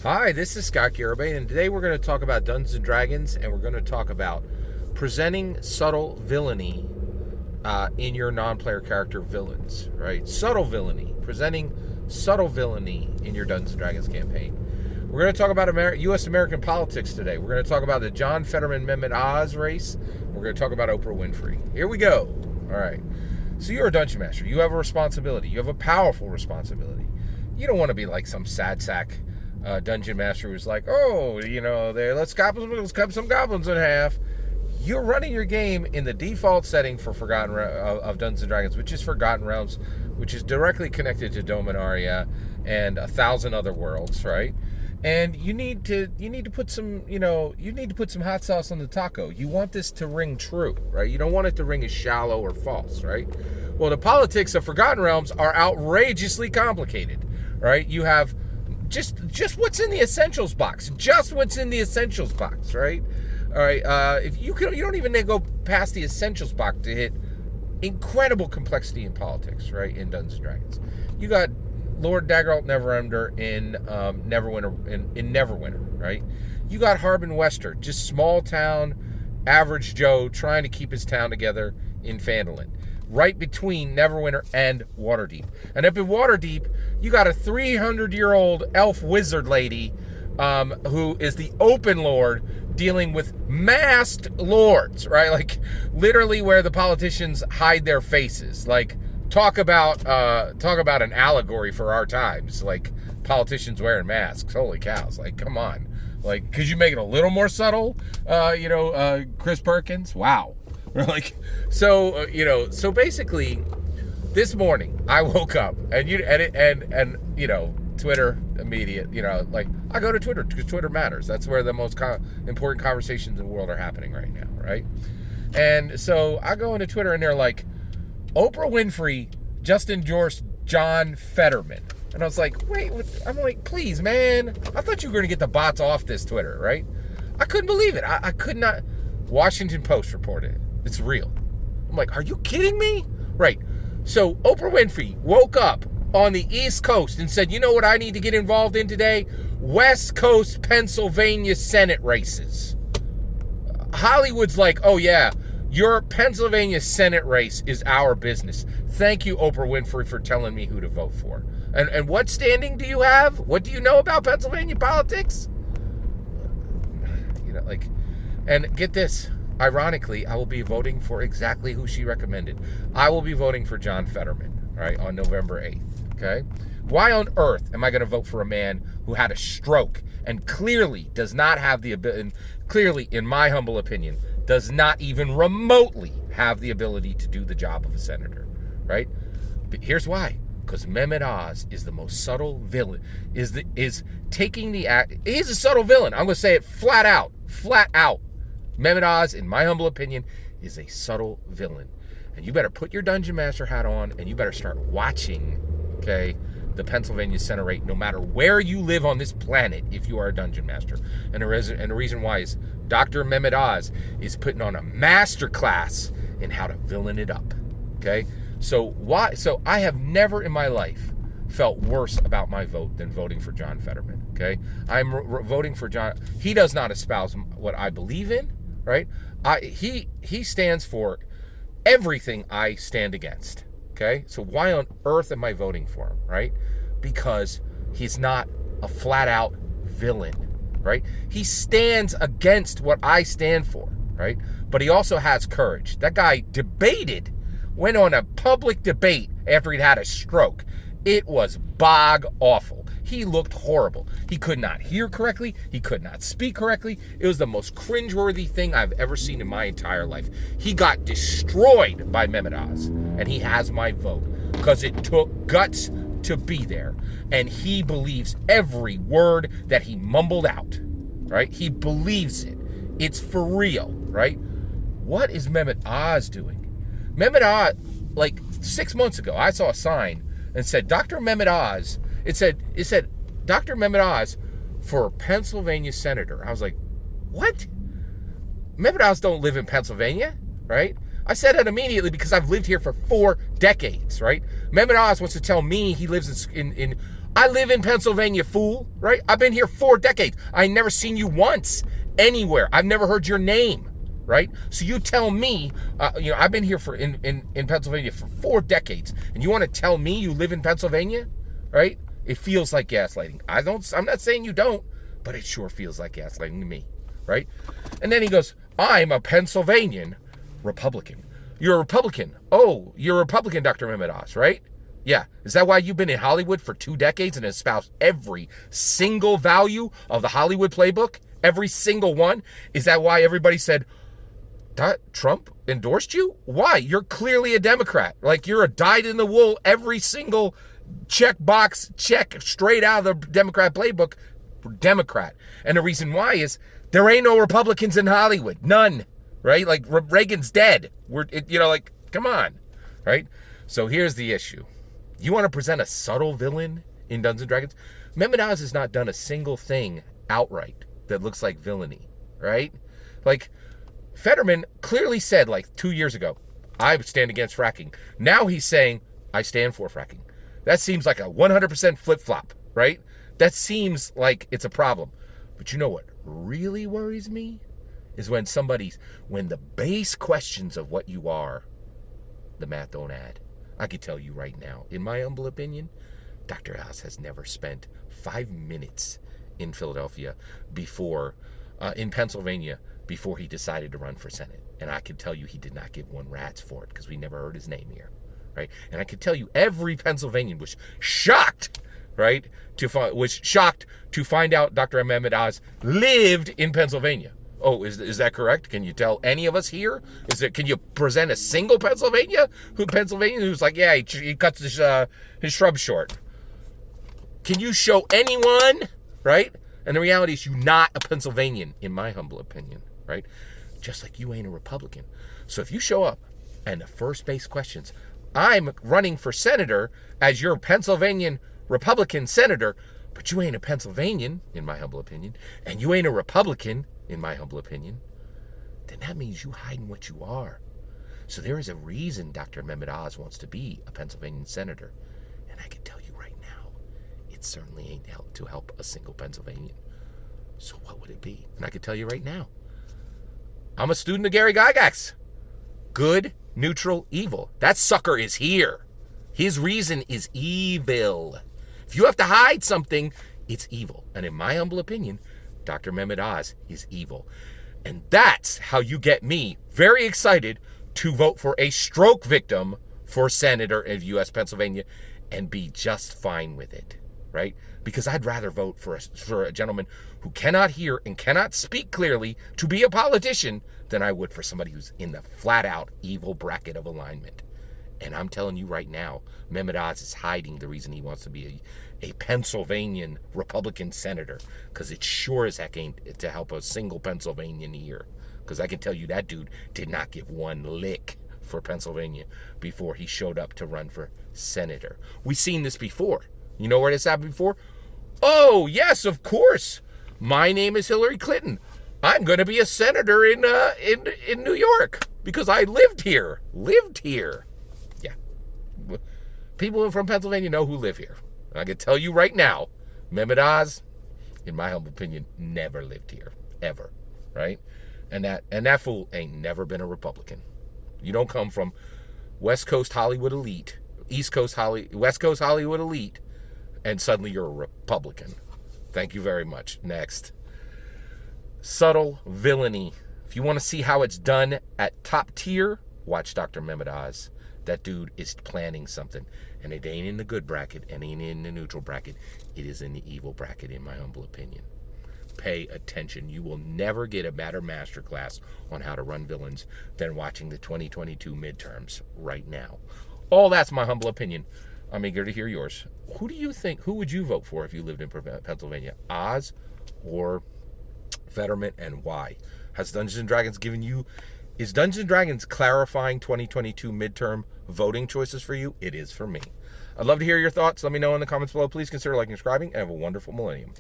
Hi, this is Scott Garibay, and today we're going to talk about Dungeons and Dragons, and we're going to talk about presenting subtle villainy in your non-player character villains, right? Subtle villainy, presenting subtle villainy in your Dungeons and Dragons campaign. We're going to talk about U.S. American politics today. We're going to talk about the John Fetterman Mehmet Oz race. We're going to talk about Oprah Winfrey. Here we go. All right. So you're a dungeon master. You have a responsibility. You have a powerful responsibility. You don't want to be like some sad sack dungeon master who's like, let's cut some goblins in half. You're running your game in the default setting for of Dungeons and Dragons, which is Forgotten Realms, which is directly connected to Dominaria and 1,000 other worlds, right? And you need to put some hot sauce on the taco. You want this to ring true, right? You don't want it to ring as shallow or false, right? Well, the politics of Forgotten Realms are outrageously complicated, right? You have just what's in the essentials box. Just what's in the essentials box, right? All right. If you don't even need to go past the essentials box to hit incredible complexity in politics, right? In Dungeons and Dragons, you got Lord Daggeralt Neverember in Neverwinter in Neverwinter, right? You got Harbin Wester, just small town, average Joe trying to keep his town together in Phandalin, right between Neverwinter and Waterdeep. And up in Waterdeep, you got a 300-year-old elf wizard lady who is the open lord dealing with masked lords, right? Like literally where the politicians hide their faces. Like talk about an allegory for our times. Like politicians wearing masks. Holy cows! Like come on. Like could you make it a little more subtle? Chris Perkins. Wow. Like so basically this morning I woke up and Twitter immediate, I go to Twitter because Twitter matters. That's where the most important conversations in the world are happening right now, right? And so I go into Twitter and they're like, Oprah Winfrey just endorsed John Fetterman. And I was like, wait, I'm like, please, man. I thought you were going to get the bots off this Twitter, right? I couldn't believe it. I could not. Washington Post reported it. It's real. I'm like, are you kidding me? Right. So Oprah Winfrey woke up on the East Coast and said, you know what I need to get involved in today? West Coast Pennsylvania Senate races. Hollywood's like, oh yeah, your Pennsylvania Senate race is our business. Thank you, Oprah Winfrey, for telling me who to vote for. And what standing do you have? What do you know about Pennsylvania politics? And get this. Ironically, I will be voting for exactly who she recommended. I will be voting for John Fetterman, right, on November 8th, okay? Why on earth am I going to vote for a man who had a stroke and clearly does not have the ability, clearly, in my humble opinion, does not even remotely have the ability to do the job of a senator, right? But here's why. Because Mehmet Oz is the most subtle villain, is taking the act. He's a subtle villain. I'm going to say it flat out. Mehmet Oz, in my humble opinion, is a subtle villain. And you better put your Dungeon Master hat on and you better start watching, okay, the Pennsylvania Senate rate, no matter where you live on this planet, if you are a Dungeon Master. And the reason why is Dr. Mehmet Oz is putting on a master class in how to villain it up, okay? So I have never in my life felt worse about my vote than voting for John Fetterman, okay? I'm voting for John. He does not espouse what I believe in, right? He stands for everything I stand against, okay? So why on earth am I voting for him, right? Because he's not a flat-out villain, right? He stands against what I stand for, right? But he also has courage. That guy went on a public debate after he'd had a stroke. It was bog awful. He looked horrible. He could not hear correctly. He could not speak correctly. It was the most cringeworthy thing I've ever seen in my entire life. He got destroyed by Mehmet Oz, and he has my vote because it took guts to be there. And he believes every word that he mumbled out, right? He believes it. It's for real, right? What is Mehmet Oz doing? Mehmet Oz, like 6 months ago, I saw a sign and said, Dr. Mehmet Oz. It said, Dr. Mehmet Oz for Pennsylvania senator. I was like, what? Mehmet Oz don't live in Pennsylvania, right? I said that immediately because I've lived here for 4 decades, right? Mehmet Oz wants to tell me he lives in I live in Pennsylvania, fool, right? I've been here 4 decades. I never seen you once anywhere. I've never heard your name, right? So you tell me, I've been here in Pennsylvania for 4 decades, and you want to tell me you live in Pennsylvania, right? It feels like gaslighting. I'm not saying you don't, but it sure feels like gaslighting to me, right? And then he goes, I'm a Pennsylvanian Republican. You're a Republican. Oh, you're a Republican, Dr. Mehmet Oz, right? Yeah. Is that why you've been in Hollywood for 2 decades and espoused every single value of the Hollywood playbook? Every single one? Is that why everybody said, Trump endorsed you? Why? You're clearly a Democrat. Like, you're a dyed-in-the-wool, every single check straight out of the Democrat playbook, Democrat. And the reason why is there ain't no Republicans in Hollywood. None. Right? Like, Reagan's dead. Come on. Right? So here's the issue. You want to present a subtle villain in Dungeons & Dragons? Mehmet Oz has not done a single thing outright that looks like villainy. Right? Like, Fetterman clearly said, 2 years ago, I stand against fracking. Now he's saying, I stand for fracking. That seems like a 100% flip-flop, right? That seems like it's a problem. But you know what really worries me? Is when the base questions of what you are, the math don't add. I can tell you right now, in my humble opinion, Dr. Oz has never spent 5 minutes in Philadelphia in Pennsylvania, before he decided to run for Senate. And I can tell you he did not give one rat's for it, because we never heard his name here, right? And I can tell you every Pennsylvanian was shocked, right, to find out Dr. Mehmet Oz lived in Pennsylvania. Oh, is that correct? Can you tell any of us here? Can you present a single Pennsylvanian who's like, yeah, he cuts his shrubs short? Can you show anyone, right? And the reality is, you're not a Pennsylvanian, in my humble opinion, right? Just like you ain't a Republican. So if you show up and the first base questions, I'm running for senator as your Pennsylvanian Republican senator, but you ain't a Pennsylvanian, in my humble opinion, and you ain't a Republican, in my humble opinion, then that means you hiding what you are. So there is a reason Dr. Mehmet Oz wants to be a Pennsylvanian senator. And I can tell you right now, it certainly ain't to help a single Pennsylvanian. So what would it be? And I can tell you right now, I'm a student of Gary Gygax. Good, neutral, evil. That sucker is here. His reason is evil. If you have to hide something, it's evil. And in my humble opinion, Dr. Mehmet Oz is evil. And that's how you get me very excited to vote for a stroke victim for senator of U.S. Pennsylvania and be just fine with it, right? Because I'd rather vote for a gentleman who cannot hear and cannot speak clearly to be a politician than I would for somebody who's in the flat-out evil bracket of alignment. And I'm telling you right now, Mehmet Oz is hiding the reason he wants to be a Pennsylvanian Republican senator, because it sure as heck ain't to help a single Pennsylvanian here. Because I can tell you that dude did not give one lick for Pennsylvania before he showed up to run for senator. We've seen this before. You know where this happened before? Oh, yes, of course. My name is Hillary Clinton. I'm going to be a senator in New York because I lived here. Yeah. People from Pennsylvania know who live here. I can tell you right now, Mehmet Oz, in my humble opinion, never lived here, ever, right? And that fool ain't never been a Republican. You don't come from West Coast Hollywood elite, West Coast Hollywood elite, and suddenly you're a Republican. Thank you very much. Next. Subtle villainy. If you want to see how it's done at top tier, watch Dr. Mehmet Oz. That dude is planning something. And it ain't in the good bracket, and ain't in the neutral bracket. It is in the evil bracket, in my humble opinion. Pay attention. You will never get a better masterclass on how to run villains than watching the 2022 midterms right now. All that's my humble opinion. I'm eager to hear yours. Who do you think, who would you vote for if you lived in Pennsylvania? Oz or Fetterman, and why? Has Dungeons & Dragons given you, is Dungeons & Dragons clarifying 2022 midterm voting choices for you? It is for me. I'd love to hear your thoughts. Let me know in the comments below. Please consider liking and subscribing, and have a wonderful millennium.